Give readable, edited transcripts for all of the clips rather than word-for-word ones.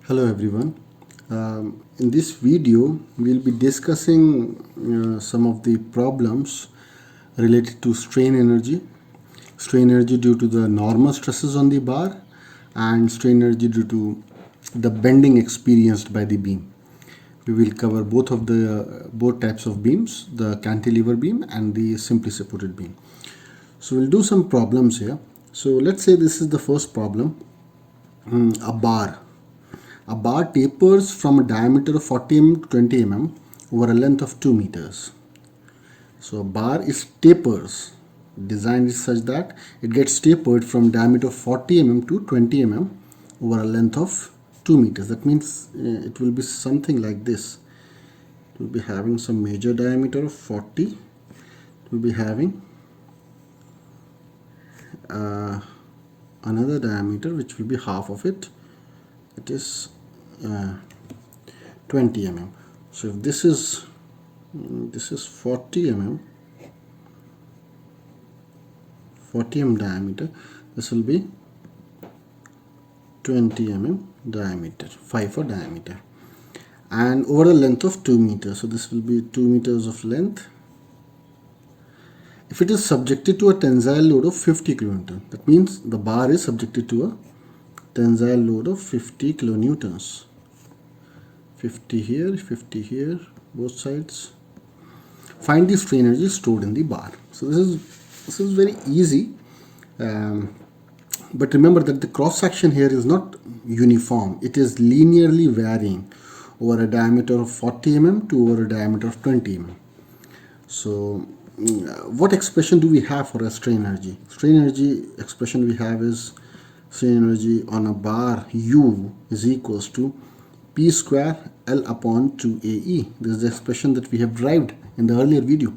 Hello everyone. In this video we'll be discussing some of the problems related to strain energy due to the normal stresses on the bar, and strain energy due to the bending experienced by the beam. We will cover both types of beams, the cantilever beam and the simply supported beam. So we'll do some problems here. So let's say this is the first problem. A bar tapers from a diameter of 40 mm to 20 mm over a length of 2 meters. So a bar designed is such that it gets tapered from diameter of 40 mm to 20 mm over a length of 2 meters. That means it will be something like this. It will be having some major diameter of 40. It will be having another diameter which will be half of it. It is 20 mm. So if this is 40 mm diameter, this will be 20 mm diameter, 5 for diameter, and over the length of 2 meters. So this will be 2 meters of length. If it is subjected to a tensile load of 50 kilonewton, that means the bar is subjected to a tensile load of 50 kilonewtons. 50 here, both sides. Find the strain energy stored in the bar. So this is very easy, but remember that the cross section here is not uniform. It is linearly varying over a diameter of 40 mm to over a diameter of 20 mm. So what expression do we have for a strain energy? Strain energy expression we have is strain energy on a bar U is equals to P square L upon 2AE. This is the expression that we have derived in the earlier video.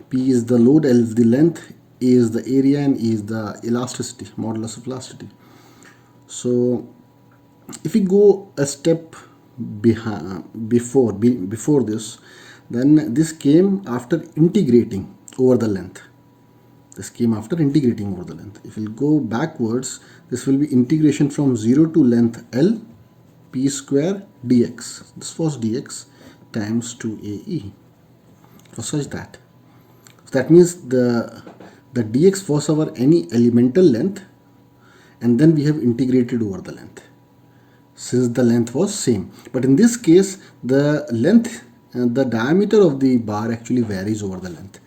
P is the load, L is the length, A is the area, and E is the elasticity, modulus of elasticity. So if we go a step before this, then this came after integrating over the length. If we'll go backwards, this will be integration from 0 to length L, P square dx. This was dx times 2AE. For such that. So that means the dx was our any elemental length, and then we have integrated over the length, since the length was same. But in this case, the length and the diameter of the bar actually varies over the length.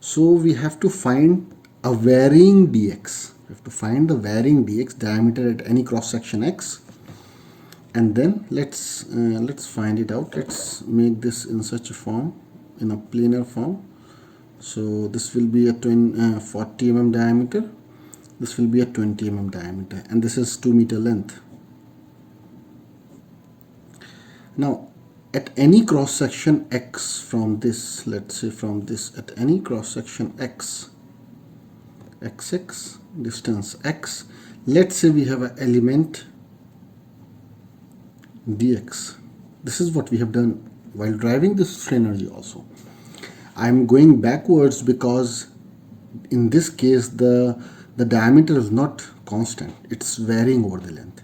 So we have to find a varying dx. We have to find the varying dx, diameter at any cross section x, and then let's find it out. Let's make this in such a form, in a planar form. So this will be a 40 mm diameter. This will be a 20 mm diameter, and this is 2 meter length. Now, at any cross section x from this, let's say from this, at any cross section x, xx, distance x, let's say we have an element dx. This is what we have done while driving this strain energy also. I'm going backwards because in this case the diameter is not constant, it's varying over the length.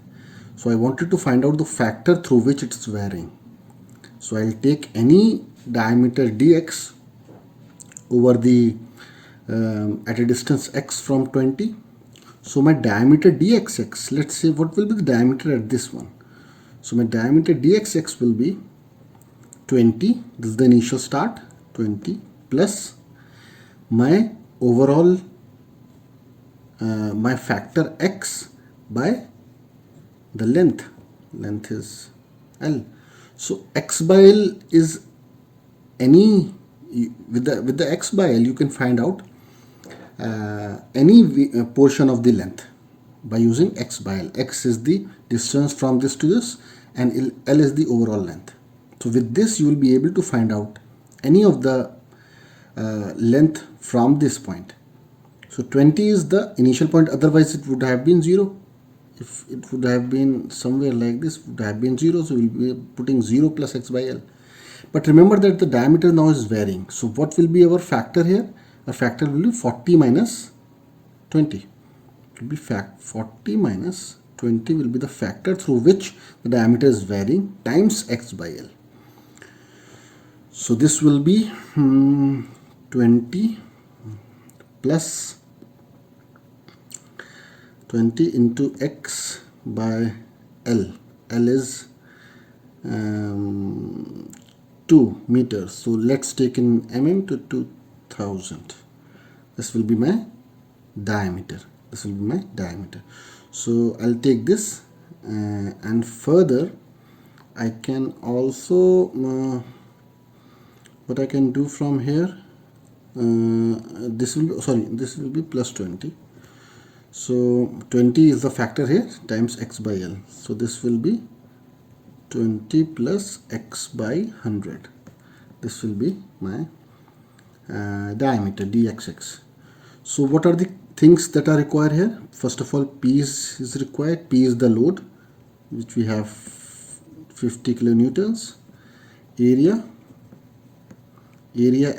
So I wanted to find out the factor through which it's varying. So I'll take any diameter dx over the at a distance x from 20. So my diameter dxx, let's say what will be the diameter at this one. So my diameter dxx will be 20. This is the initial start, 20 plus my overall my factor x by the length. Length is L. So x by L is any, with the x by L you can find out any portion of the length by using x by L. X is the distance from this to this, and L is the overall length. So with this you will be able to find out any of the length from this point. So 20 is the initial point, otherwise it would have been 0. If it would have been somewhere like this, it would have been 0. So we will be putting 0 plus x by L. But remember that the diameter now is varying. So what will be our factor here? Our factor will be 40 minus 20. It will be 40 minus 20 will be the factor through which the diameter is varying times x by L. So this will be 20 plus 20 into x by L. L is 2 meters. So let's take in mm to 2000. This will be my diameter. This will be my diameter. So I'll take this and further I can also what I can do from here, this will be plus 20. So 20 is the factor here times x by L. So this will be 20 plus x by 100. This will be my diameter dxx. So what are the things that are required here? At all, P is required. P is the load, which we have 50 kilonewtons. Area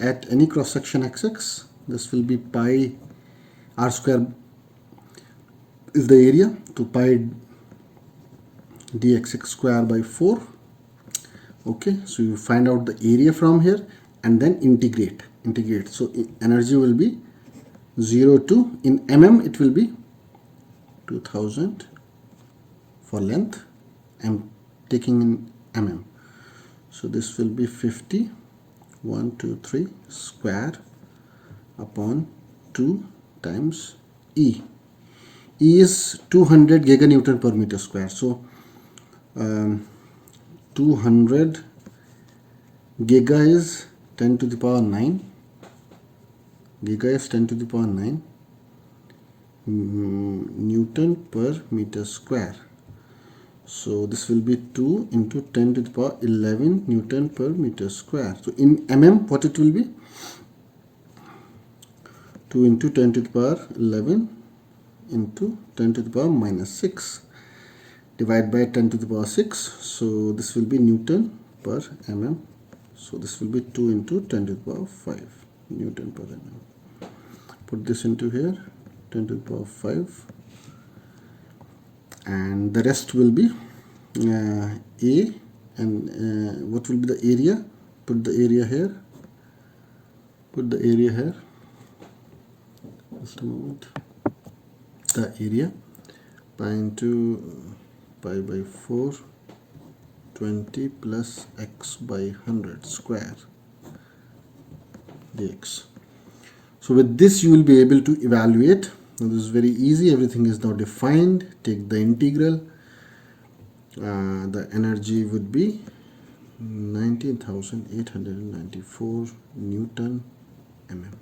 at any cross section xx, this will be pi r square is the area, to pi dxx square by 4. Okay, so you find out the area from here and then integrate. So energy will be 0 to, in mm it will be 2000 for length. I'm taking in mm. So this will be 50 123 square upon 2 times E. E is 200 giganewton per meter square. So 200 giga is 10 to the power 9. Giga is 10 to the power 9 Newton per meter square. So this will be 2 into 10 to the power 11 Newton per meter square. So in mm, what it will be? 2 into 10 to the power 11 into 10 to the power minus 6 divided by 10 to the power 6. So this will be Newton per mm. So this will be 2 into 10 to the power 5 Newton per mm. Put this into here, 10 to the power 5. And the rest will be A, and what will be the area? Put the area here. Just a moment. The area, pi into pi by 4, 20 plus x by 100 square dx. So with this you will be able to evaluate. Now this is very easy. Everything is now defined. Take the integral. The energy would be 19,894 Newton mm.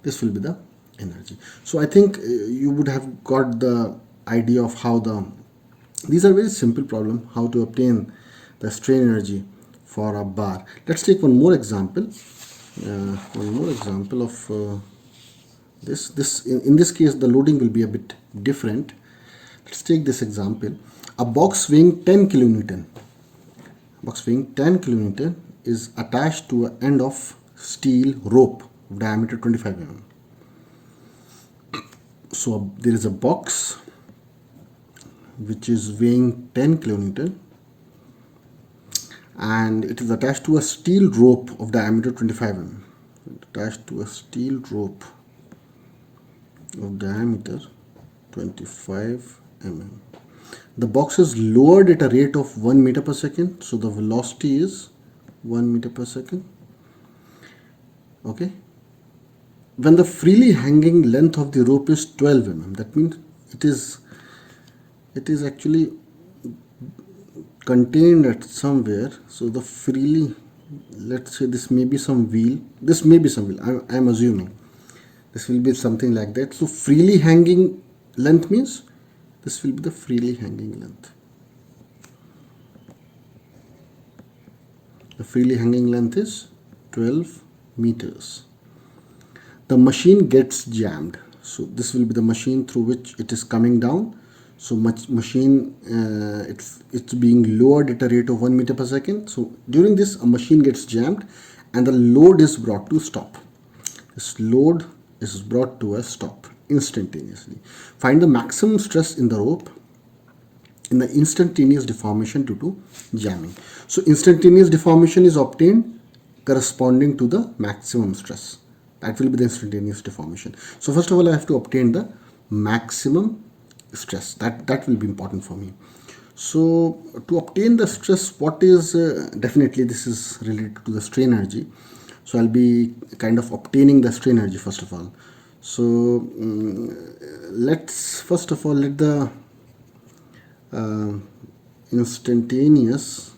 This will be the energy. So I think you would have got the idea of how these are very simple problem, how to obtain the strain energy for a bar. Let's take one more example. Of this. In this case, the loading will be a bit different. Let's take this example. A box weighing 10 kilonewton. Is attached to an end of steel rope of diameter 25 mm. So there is a box which is weighing 10 kilonewton and it is attached to a steel rope of diameter 25 mm. Attached to a steel rope of diameter 25 mm. The box is lowered at a rate of 1 meter per second. So the velocity is 1 meter per second. Okay. When the freely hanging length of the rope is 12 mm, that means it is actually contained at somewhere. So the freely, let's say this may be some wheel. I am assuming this will be something like that. So freely hanging length means this will be the freely hanging length. The freely hanging length is 12 meters. The machine gets jammed. So this will be the machine through which it is coming down. So machine it's being lowered at a rate of 1 meter per second. So during this, a machine gets jammed and the load is brought to stop. This load is brought to a stop instantaneously. Find the maximum stress in the rope in the instantaneous deformation due to jamming. So instantaneous deformation is obtained corresponding to the maximum stress. That will be the instantaneous deformation. So first of all, I have to obtain the maximum stress. That will be important for me. So to obtain the stress, what is definitely this is related to the strain energy. So I'll be kind of obtaining the strain energy first of all. So let's first of all let the instantaneous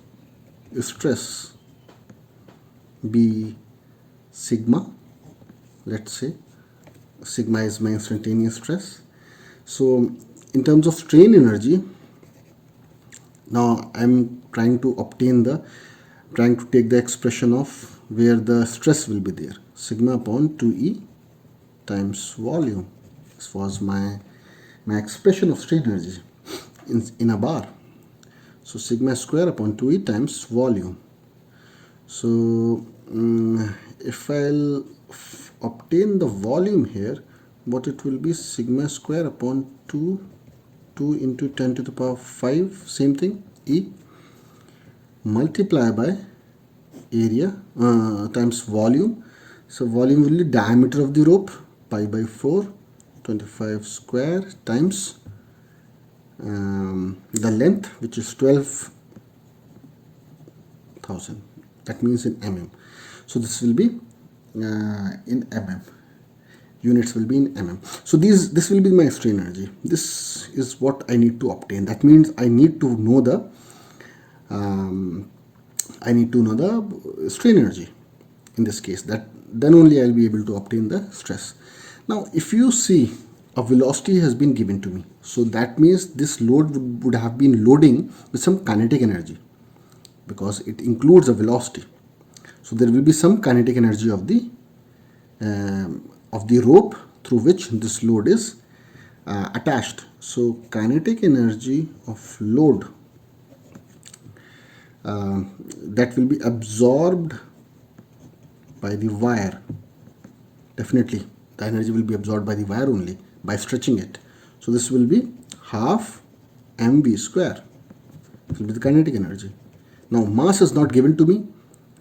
stress be sigma. Let's say sigma is my instantaneous stress. So in terms of strain energy, now I'm trying to take the expression of where the stress will be there. Sigma upon 2E times volume. This was my expression of strain energy in a bar. So sigma square upon 2E times volume. So if I'll obtain the volume here, what it will be, sigma square upon 2 into 10 to the power 5, same thing, E, multiply by area times volume. So volume will be diameter of the rope, pi by 4, 25 square times the length, which is 12,000. That means in mm. So this will be in mm. Units will be in mm. So this will be my strain energy. This is what I need to obtain. That means I need to know the strain energy in this case. That then only I'll be able to obtain the stress. Now if you see, a velocity has been given to me, so that means this load would have been loading with some kinetic energy, because it includes a velocity. So there will be some kinetic energy of the rope through which this load is attached. So kinetic energy of load that will be absorbed by the wire. Definitely the energy will be absorbed by the wire only by stretching it. So this will be half mv square. It will be the kinetic energy. Now mass is not given to me,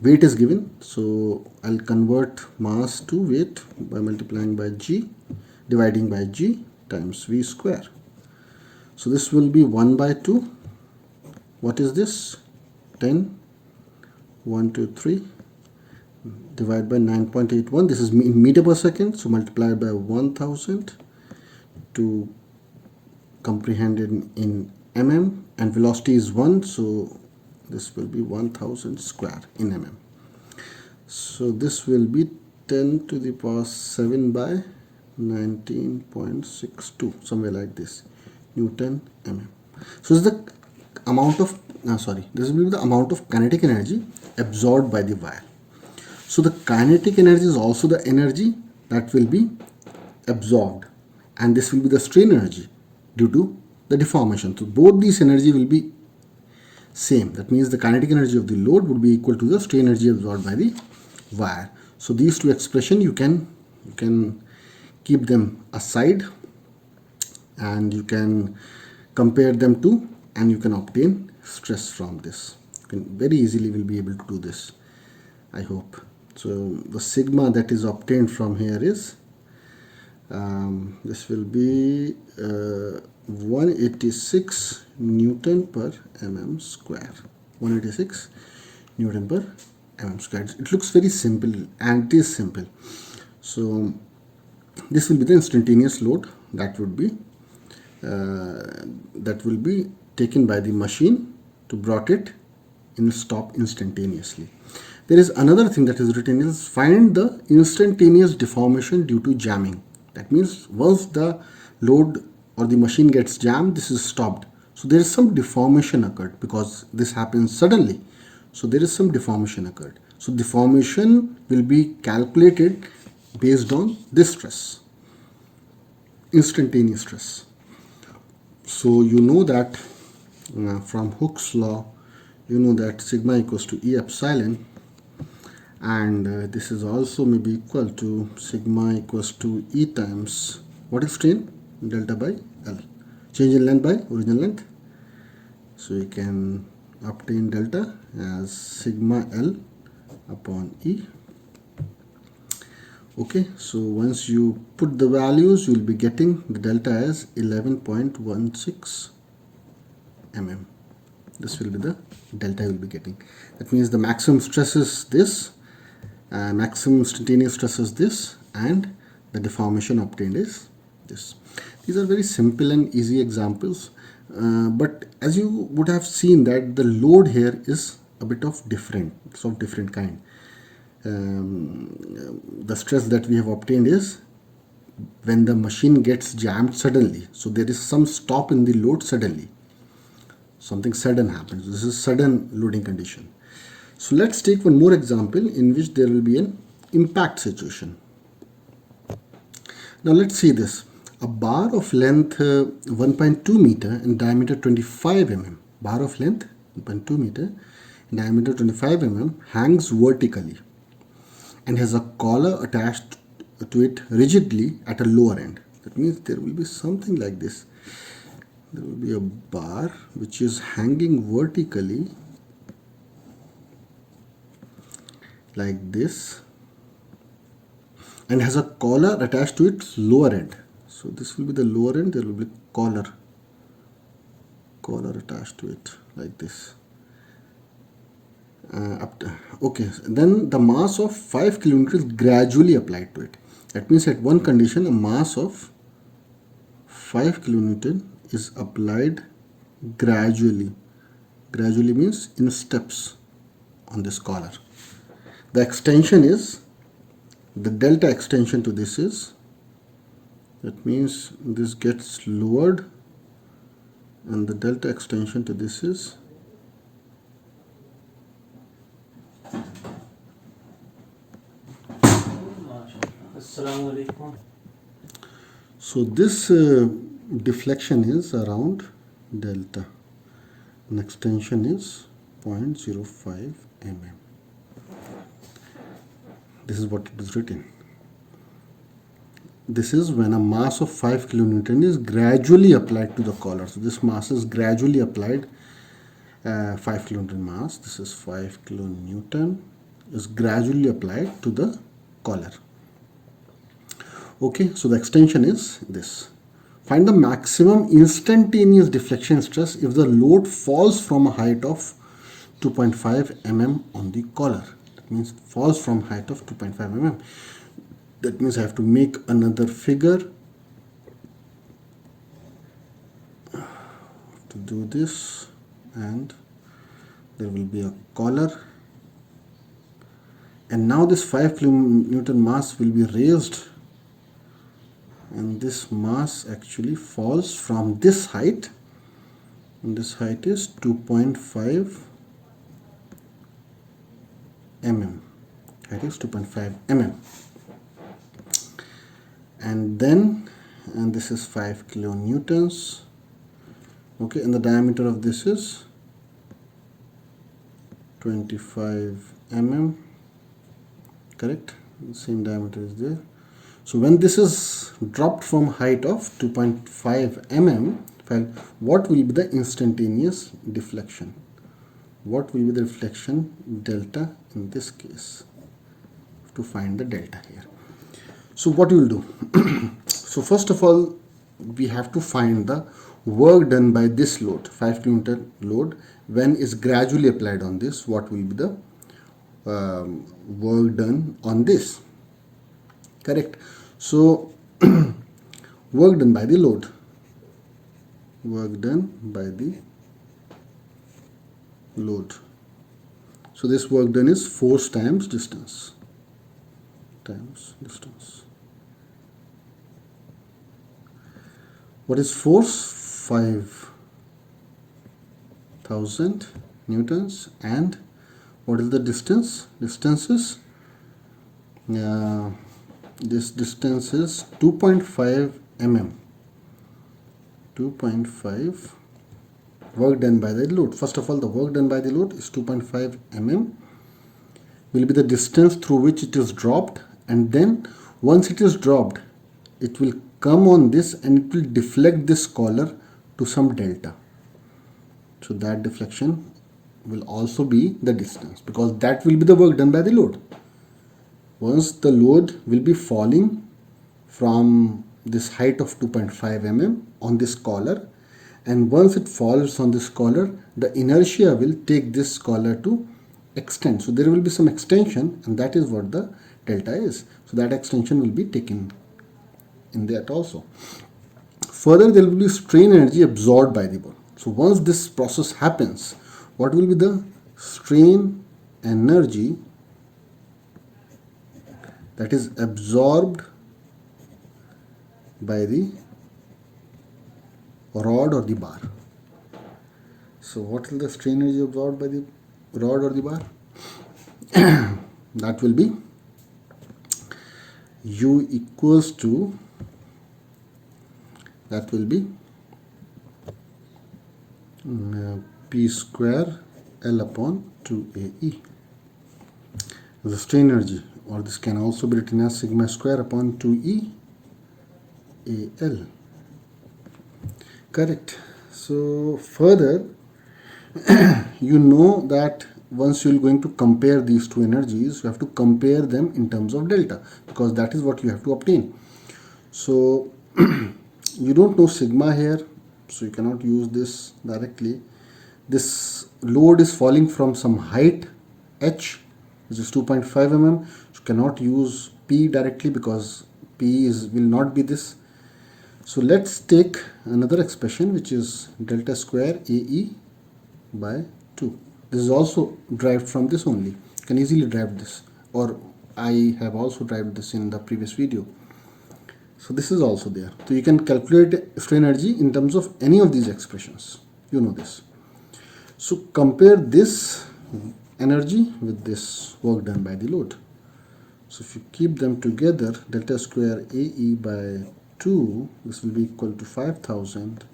weight is given, so I'll convert mass to weight by multiplying by g, dividing by g times v square. So this will be 1 by 2. What is this? 10, 1, 2, 3, divide by 9.81. This is in meter per second, so multiply by 1000 to comprehend in mm, and velocity is 1, so this will be 1000 square in mm. So this will be 10 to the power 7 by 19.62, somewhere like this, Newton mm. So this is the amount of this will be the amount of kinetic energy absorbed by the wire. So the kinetic energy is also the energy that will be absorbed, and this will be the strain energy due to the deformation. So both these energy will be same. That means the kinetic energy of the load would be equal to the strain energy absorbed by the wire. So these two expressions you can keep them aside, and you can compare them to, and you can obtain stress from this. You can very easily will be able to do this, I hope. So the sigma that is obtained from here is this will be 186 Newton per mm square. 186 Newton per mm square. It looks very simple, and it is simple. So this will be the instantaneous load that will be taken by the machine to brought it in stop instantaneously. There is another thing that is written is find the instantaneous deformation due to jamming. That means once the load or the machine gets jammed, this is stopped. So there is some deformation occurred because this happens suddenly. So there is some deformation occurred. So deformation will be calculated based on this stress, instantaneous stress. So you know that from Hooke's law, you know that sigma equals to E epsilon, and this is also maybe equal to sigma equals to E times what is strain? Delta by L. Change in length by original length. So you can obtain delta as sigma L upon E. Okay, so once you put the values, you will be getting the delta as 11.16 mm. This will be the delta you will be getting. That means the maximum stress is this, maximum instantaneous stress is this, and the deformation obtained is this. These are very simple and easy examples, but as you would have seen that the load here is a bit of different, it's of different kind. The stress that we have obtained is when the machine gets jammed suddenly. So there is some stop in the load suddenly. Something sudden happens. This is sudden loading condition. So let's take one more example in which there will be an impact situation. Now let's see this. A bar of length 1.2 meter and diameter 25 mm. Bar of length 1.2 meter and diameter 25 mm hangs vertically and has a collar attached to it rigidly at a lower end. That means there will be something like this. There will be a bar which is hanging vertically like this and has a collar attached to its lower end. So this will be the lower end, there will be collar attached to it like this. Okay, then the mass of 5 kN is gradually applied to it. That means at one condition a mass of 5 kN is applied gradually. Gradually means in steps on this collar. The extension is, the delta extension to this is, that means this gets lowered and the delta extension to this is so this deflection is around delta and extension is 0.05 mm. This is what it is written. This is when a mass of 5 kN is gradually applied to the collar. So this mass is gradually applied, 5 kN mass, this is 5 kN is gradually applied to the collar. Okay, so the extension is this. Find the maximum instantaneous deflection stress if the load falls from a height of 2.5 mm on the collar. That means it falls from height of 2.5 mm. That means I have to make another figure to do this, and there will be a collar, and now this 5 kN mass will be raised, and this mass actually falls from this height, and this height is 2.5 mm. Height is 2.5 mm. And then, and this is 5 kilonewtons. Okay, and the diameter of this is 25 mm. Correct? The same diameter is there. So when this is dropped from height of 2.5 mm, what will be the instantaneous deflection? What will be the deflection delta in this case? To find the delta here. So what you will do? So first of all, we have to find the work done by this load, 5 kN load, when is gradually applied on this. What will be the work done on this? Correct. So work done by the load. Work done by the load. So this work done is force times distance. What is force? 5,000 newtons. And what is the distance? Distance is this distance is 2.5 mm. 2.5 work done by the load. First of all, the work done by the load is 2.5 mm. Will be the distance through which it is dropped, and then once it is dropped, it will come on this and it will deflect this collar to some delta. So that deflection will also be the distance, because that will be the work done by the load. Once the load will be falling from this height of 2.5 mm on this collar, and once it falls on this collar, the inertia will take this collar to extend. So there will be some extension, and that is what the delta is. So that extension will be taken in that also. Further, there will be strain energy absorbed by the ball. So once this process happens, what will be the strain energy that is absorbed by the rod or the bar? So what is the strain energy absorbed by the rod or the bar? That will be U equals to, that will be P square L upon 2AE. The strain energy, or this can also be written as sigma square upon 2E AL. Correct. So further, you know that once you're going to compare these two energies, you have to compare them in terms of delta, because that is what you have to obtain. So you don't know sigma here, so you cannot use this directly. This load is falling from some height h, which is 2.5 mm. You cannot use P directly, because P will not be this. So let's take another expression, which is delta square AE by 2. This is also derived from this only. You can easily derive this, or I have also derived this in the previous video. So this is also there. So you can calculate strain energy in terms of any of these expressions. You know this. So compare this energy with this work done by the load. So if you keep them together, delta square AE by 2, this will be equal to 5000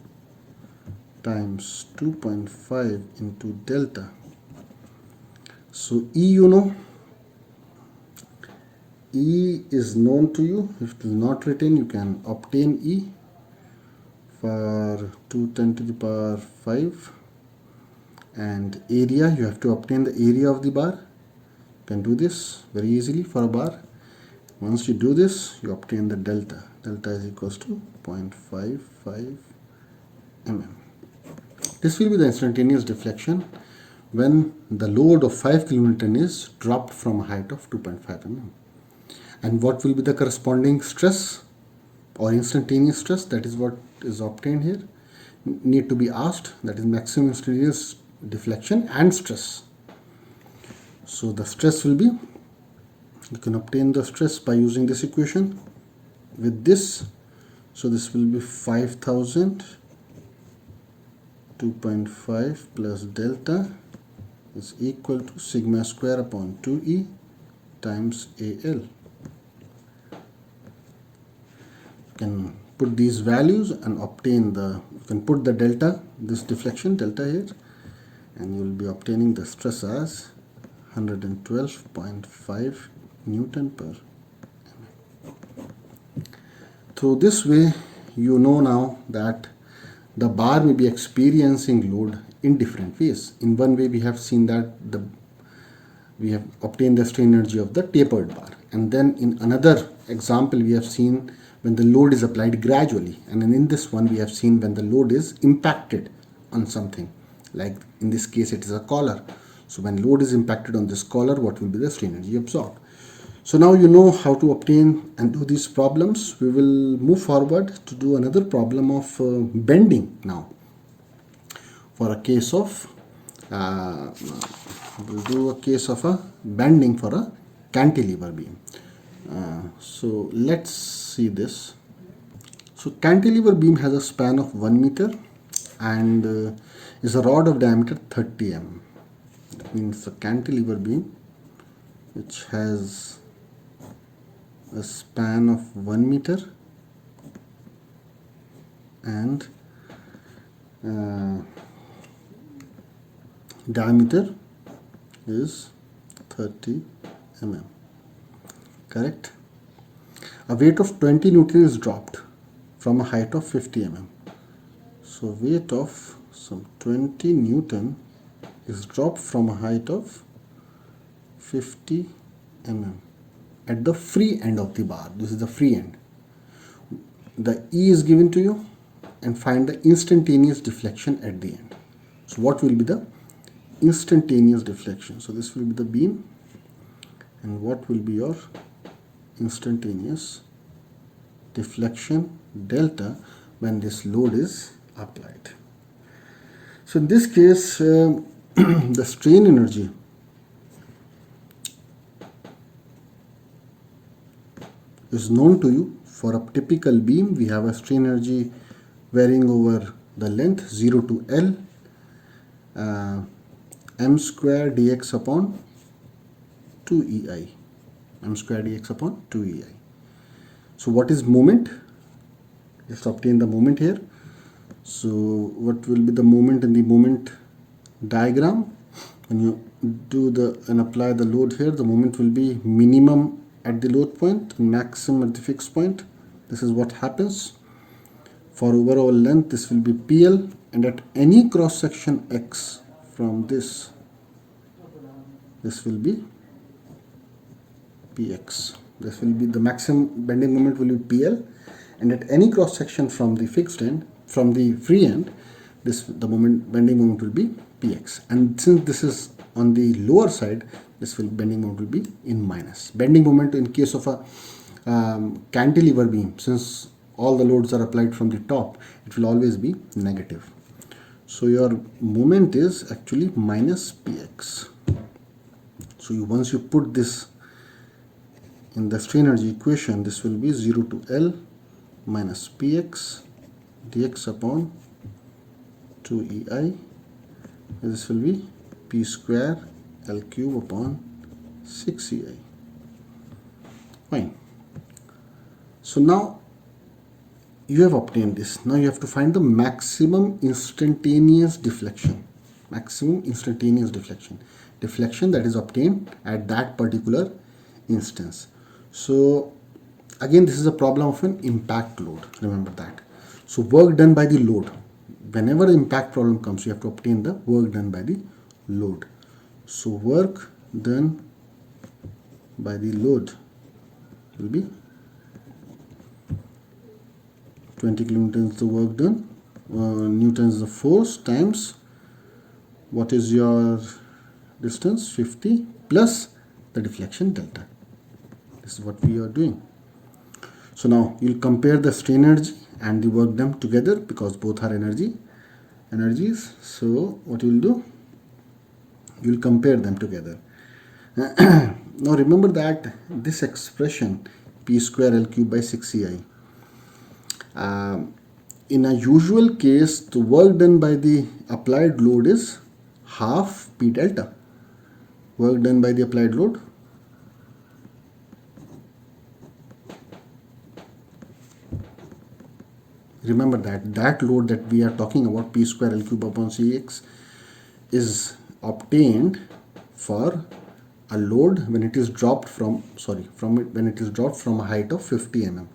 times 2.5 into delta. So E, you know, E is known to you. If it is not written, you can obtain E for 210 to the power 5. And area, you have to obtain the area of the bar. You can do this very easily for a bar. Once you do this, you obtain the delta. Delta is equals to 0.55 mm. This will be the instantaneous deflection when the load of 5 kN is dropped from a height of 2.5 mm. And what will be the corresponding stress or instantaneous stress? That is what is obtained here. Need to be asked, that is maximum instantaneous deflection and stress. So the stress will be, you can obtain the stress by using this equation with this. So this will be 5000 2.5 plus delta is equal to sigma square upon 2E times AL. You can put these values and obtain the, you can put the delta, this deflection delta here, and you will be obtaining the stress as 112.5 Newton per mm. Through this way, you know now that the bar may be experiencing load in different ways. In one way, we have seen that we have obtained the strain energy of the tapered bar, and then in another example we have seen when the load is applied gradually, and in this one we have seen when the load is impacted on something, like in this case it is a collar. So when load is impacted on this collar, what will be the strain energy absorbed? So now you know how to obtain and do these problems. We will move forward to do another problem of bending now. For a case of, we'll do a case of a bending for a cantilever beam. So let's see this. So cantilever beam has a span of 1 meter and is a rod of diameter 30 mm. That means a cantilever beam which has a span of 1 meter and diameter is 30 mm. Correct? A weight of 20 Newton is dropped from a height of 50 mm. So weight of some 20 Newton is dropped from a height of 50 mm at the free end of the bar. This is the free end. The E is given to you, and find the instantaneous deflection at the end. So what will be the instantaneous deflection? So this will be the beam, and what will be your instantaneous deflection delta when this load is applied. So in this case, the strain energy is known to you. For a typical beam, we have a strain energy varying over the length 0 to L, m square dx upon 2EI, m square dx upon 2EI. So what is moment? Let's obtain the moment here. So what will be the moment in the moment diagram? When you do and apply the load here, the moment will be minimum at the load point, maximum at the fixed point. This is what happens. For overall length, this will be PL, and at any cross section X from this will be PX. This will be the maximum bending moment will be PL, and at any cross section from the fixed end, from the free end, the bending moment will be PX. And since this is on the lower side, bending moment will be in minus. Bending moment in case of a cantilever beam, since all the loads are applied from the top, it will always be negative. So your moment is actually minus Px. So once you put this in the strain energy equation, this will be 0 to L minus Px dx upon 2EI. This will be P square L cube upon 6EI. Fine. So now you have obtained this. Now you have to find the maximum instantaneous deflection. Maximum instantaneous deflection. Deflection that is obtained at that particular instance. So again, this is a problem of an impact load. Remember that. So work done by the load. Whenever the impact problem comes, you have to obtain the work done by the load. So work done by the load will be 20 kilonewtons the work done, newtons the force, times what is your distance, 50, plus the deflection delta. This is what we are doing. So now you'll compare the strain energy and the work done together, because both are energies. So what you'll do, you'll compare them together. Now remember that this expression P square L cube by 6EI, in a usual case, the work done by the applied load is half P delta. Work done by the applied load remember that load that we are talking about, P square L cube upon Cx, is obtained for a load when it is dropped from a height of 50 mm.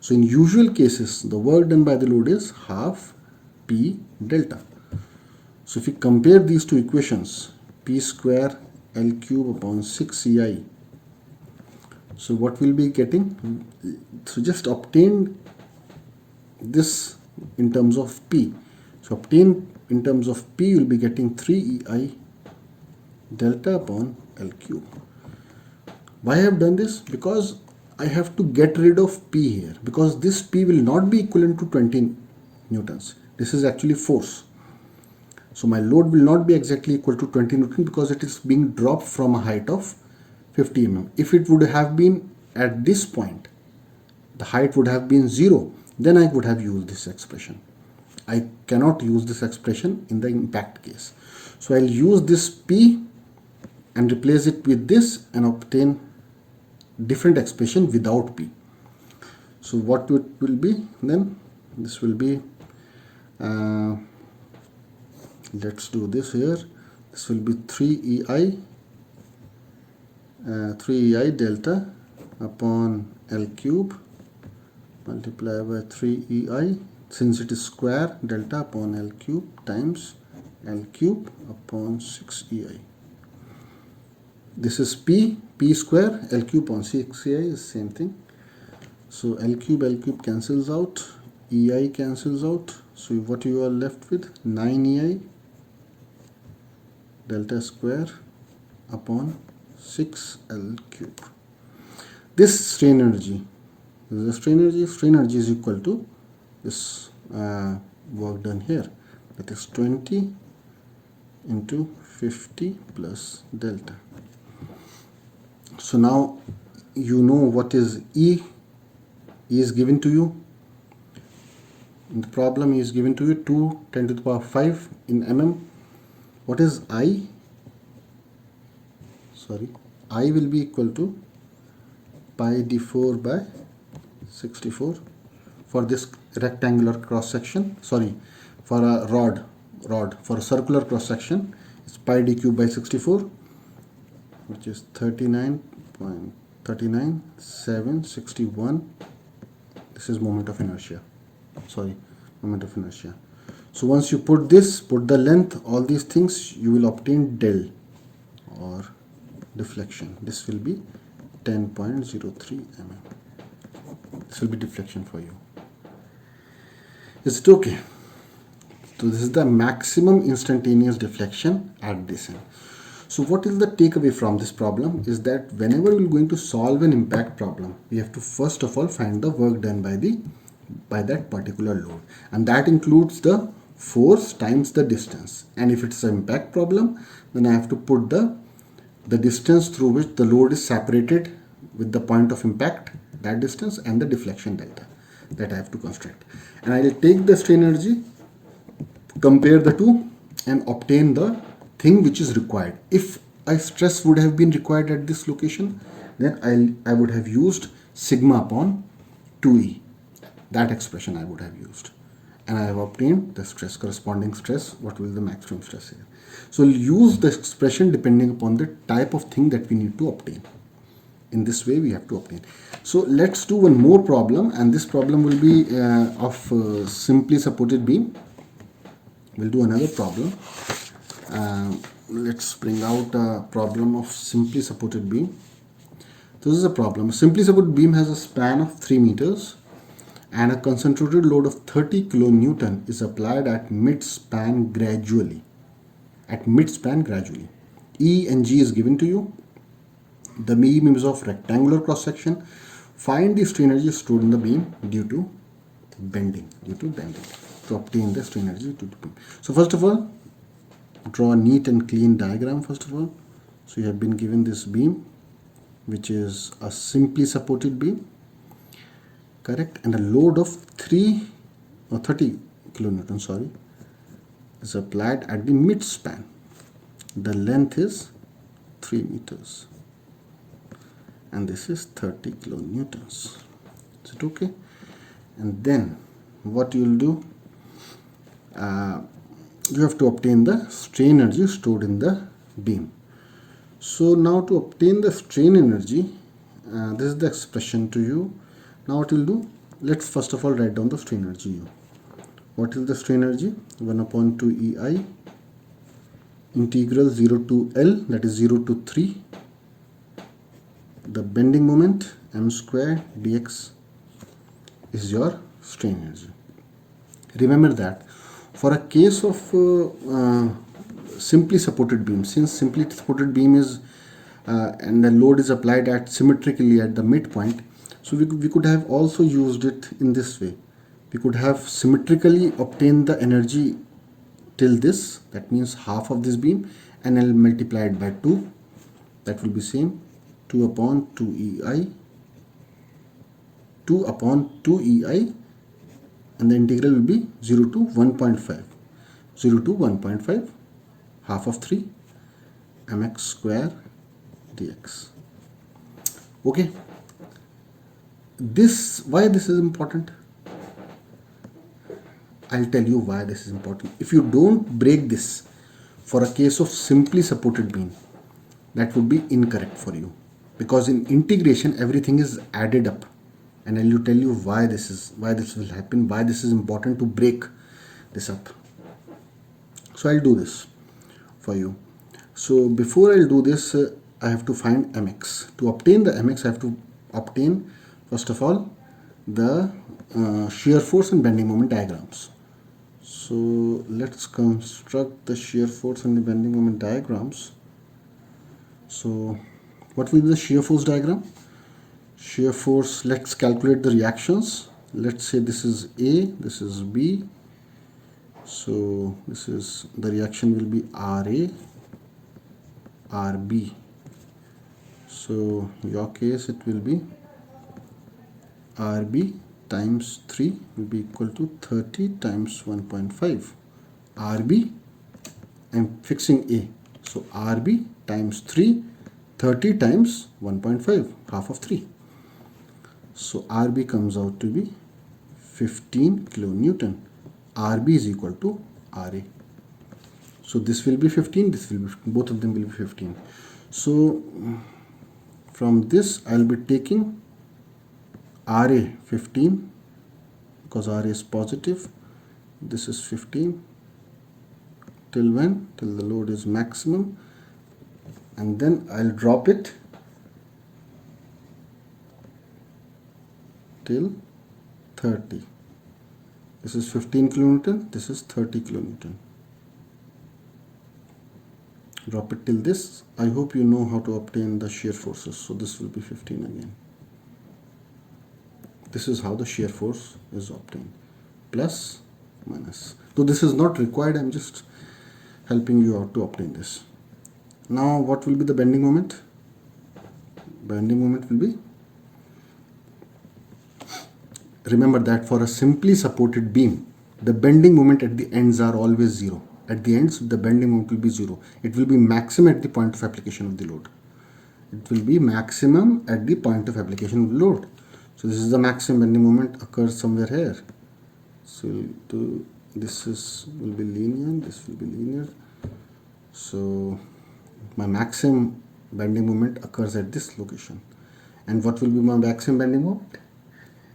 So in usual cases, the work done by the load is half P delta. So if we compare these two equations, P square L cube upon 6EI, so what we'll be getting, so just obtain this in terms of P. So obtain in terms of P, you'll be getting 3EI delta upon L cube. Why I have done this? Because I have to get rid of P here, because this P will not be equivalent to 20 newtons. This is actually force. So my load will not be exactly equal to 20 newton, because it is being dropped from a height of 50 mm. If it would have been at this point, the height would have been 0, then I would have used this expression. I cannot use this expression in the impact case. So I'll use this P and replace it with this and obtain different expression without P. So what it will be then? This will be, let's do this here. This will be 3EI delta upon L cube multiplied by 3EI, since it is square, delta upon L cube times L cube upon 6 EI. This is P square, L cube upon 6 EI is same thing. So L cube cancels out, EI cancels out. So what you are left with, 9 EI delta square upon 6 L cube. This strain energy, strain energy is equal to this work done here, that is 20 into 50 plus delta. So now you know what is E. E is given to you. In the problem, E is given to you 2 10 to the power 5 in mm. What is I? Sorry, I will be equal to pi d4 by 64 for this rectangular cross section. Sorry, for a rod for a circular cross section, it's pi d cube by 64, which is 39.39761. This is moment of inertia. Sorry, moment of inertia. So once you put the length, all these things, you will obtain del or deflection. This will be 10.03 mm. This will be deflection for you. Is it okay? So this is the maximum instantaneous deflection at this end. So what is the takeaway from this problem is that whenever we're going to solve an impact problem, we have to first of all find the work done by that particular load, and that includes the force times the distance. And if it's an impact problem, then I have to put the distance through which the load is separated with the point of impact, that distance, and the deflection delta that I have to construct. And I will take the strain energy, compare the two, and obtain the thing which is required. If a stress would have been required at this location, then I would have used sigma upon 2E. That expression I would have used, and I have obtained the stress, corresponding stress, what will the maximum stress here. So we'll use the expression depending upon the type of thing that we need to obtain. In this way we have to obtain. So let's do one more problem, and this problem will be of simply supported beam. We'll do another problem. Let's bring out a problem of simply supported beam. This is a problem. A simply supported beam has a span of 3 meters and a concentrated load of 30 kilonewton is applied at mid-span gradually. E and G is given to you. The beam is of rectangular cross section. Find the strain energy stored in the beam due to bending. To obtain the strain energy due to beam. So first of all, draw a neat and clean diagram first of all. So you have been given this beam, which is a simply supported beam, correct, and a load of 30 kilonewton, sorry, is applied at the mid span. The length is 3 meters and this is 30 kilonewtons. Is it okay? And then what you will do, you have to obtain the strain energy stored in the beam. So now to obtain the strain energy, this is the expression to you. Now what we'll do, let's first of all write down the strain energy U. What is the strain energy? 1 upon 2 EI integral 0 to L, that is 0 to 3. The bending moment m square dx is your strain energy. Remember that for a case of simply supported beam, since simply supported beam is and the load is applied at symmetrically at the midpoint, so we could have also used it in this way. We could have symmetrically obtained the energy till this, that means half of this beam, and I'll multiply it by 2. That will be same, 2 upon 2 EI, 2 upon 2 EI, and the integral will be 0 to 1.5. 0 to 1.5, half of 3 mx square dx. Okay, why this is important? I'll tell you why this is important. If you don't break this for a case of simply supported beam, that would be incorrect for you, because in integration everything is added up, and I'll tell you why this will happen, why this is important to break this up. So I'll do this for you. So before I'll do this, I have to find mx. To obtain the mx, I have to obtain first of all the shear force and bending moment diagrams. So let's construct the shear force and the bending moment diagrams. So what will be the shear force diagram? Shear force, let's calculate the reactions. Let's say this is A, this is B. So this is, the reaction will be RA, RB. So in your case it will be RB times 3 will be equal to 30 times 1.5. RB, I'm fixing A. So RB times 3, 30 times 1.5, half of 3. So RB comes out to be 15 kilonewton. RB is equal to RA. So this will be 15, this will be 15, both of them will be 15. So from this I'll be taking RA 15 because RA is positive. This is 15 till when? Till the load is maximum, and then I'll drop it till 30. This is 15 kilonewton, this is 30 kilonewton. Drop it till this. I hope you know how to obtain the shear forces. So this will be 15 again. This is how the shear force is obtained. Plus, minus. Though this is not required, I'm just helping you out to obtain this. Now what will be the bending moment? Bending moment will be, remember that for a simply supported beam, the bending moment at the ends are always 0. At the ends, the bending moment will be 0. It will be maximum at the point of application of the load. It will be maximum at the point of application of the load. So this is the maximum bending moment occurs somewhere here. So this will be linear, this will be linear. So my maximum bending moment occurs at this location. And what will be my maximum bending moment?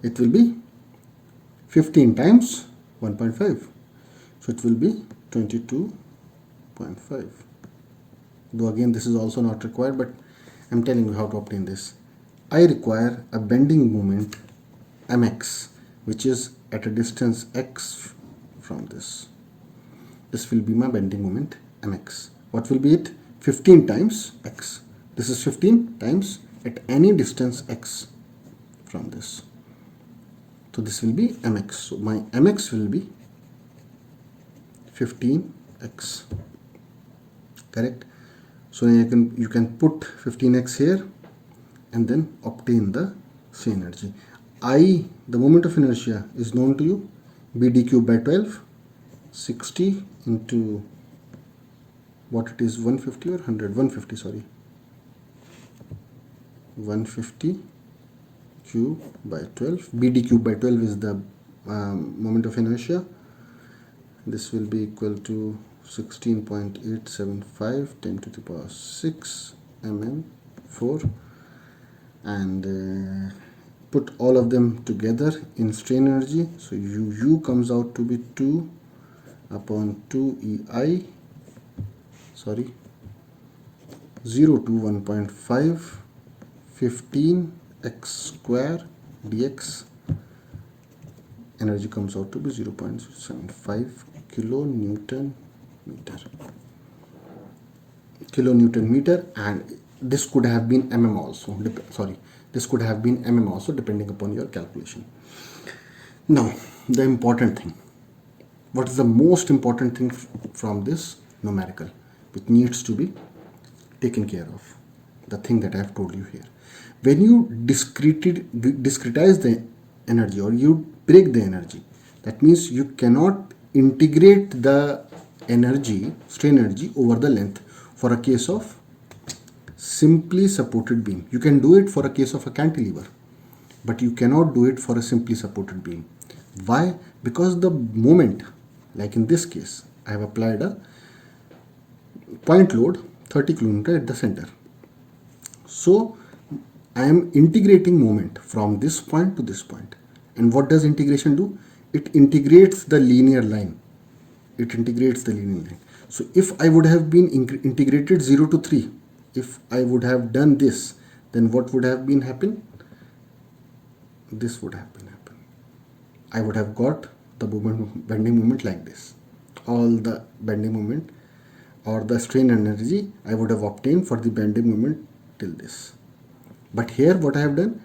It will be 15 times 1.5. So it will be 22.5. Though again this is also not required, but I'm telling you how to obtain this. I require a bending moment mx, which is at a distance x from this. This will be my bending moment mx. What will be it? 15 times x. This is 15 times at any distance x from this. So this will be mx. So my mx will be 15x. Correct? So you can put 15x here and then obtain the strain energy. I, the moment of inertia, is known to you, BD cube by 12, 60 into what it is, 150 or 100, 150, sorry, 150 cube by 12. BD cube by 12 is the moment of inertia. This will be equal to 16.875 10 to the power 6 mm4, and put all of them together in strain energy. So U comes out to be 2 upon 2 EI, sorry, 0 to 1.5 15x square dx. Energy comes out to be 0.75 kilonewton meter, and this could have been mm also. This could have been mm also, depending upon your calculation. Now the important thing, what is the most important thing from this numerical which needs to be taken care of? The thing that I have told you here. When you discretize the energy, or you break the energy, that means you cannot integrate the energy, strain energy, over the length for a case of simply supported beam. You can do it for a case of a cantilever, but you cannot do it for a simply supported beam. Why? Because the moment, like in this case, I have applied a point load 30 kN at the center. So I am integrating moment from this point to this point. And what does integration do? It integrates the linear line. So if I would have been integrated 0 to 3, if I would have done this, then what would have been happen? This would have been happen. I would have got the bending moment like this. All the bending moment or the strain energy I would have obtained for the bending moment till this. But here what I have done,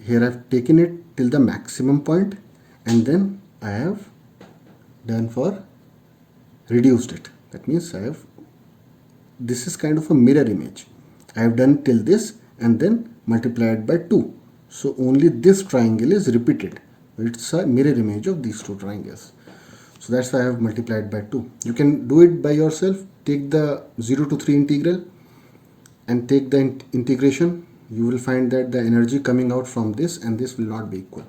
here I have taken it till the maximum point, and then I have done for reduced it. That means this is kind of a mirror image. I have done till this and then multiplied by 2. So only this triangle is repeated. It's a mirror image of these two triangles. So that's why I have multiplied by 2. You can do it by yourself. Take the 0 to 3 integral and take the integration. You will find that the energy coming out from this and this will not be equal.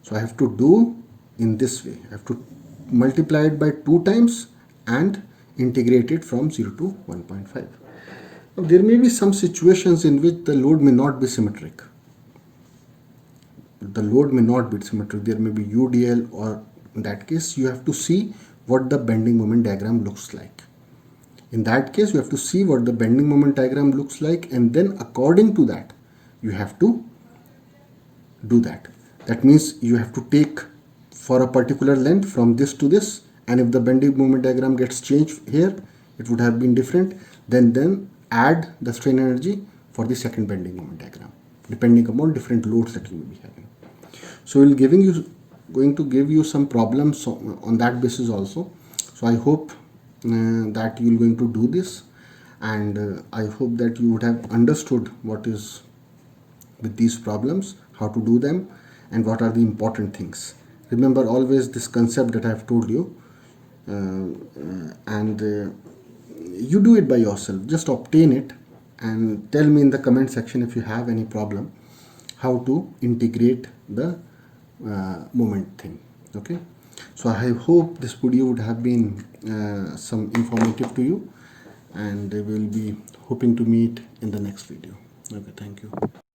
So I have to do in this way. I have to multiply it by 2 times and integrate it from 0 to 1.5. Now there may be some situations in which the load may not be symmetric. The load may not be symmetric. There may be UDL, or in that case you have to see what the bending moment diagram looks like. In that case you have to see what the bending moment diagram looks like, and then according to that you have to do that. That means you have to take for a particular length from this to this, and if the bending moment diagram gets changed here, it would have been different. Then add the strain energy for the second bending moment diagram, depending upon different loads that you may be having. So we'll going to give you some problems on that basis also. So I hope that you're going to do this, and I hope that you would have understood what is with these problems, how to do them, and what are the important things. Remember always this concept that I have told you, and you do it by yourself. Just obtain it and tell me in the comment section if you have any problem how to integrate the moment thing. Okay, so I hope this video would have been some informative to you, and we will be hoping to meet in the next video. Okay, thank you.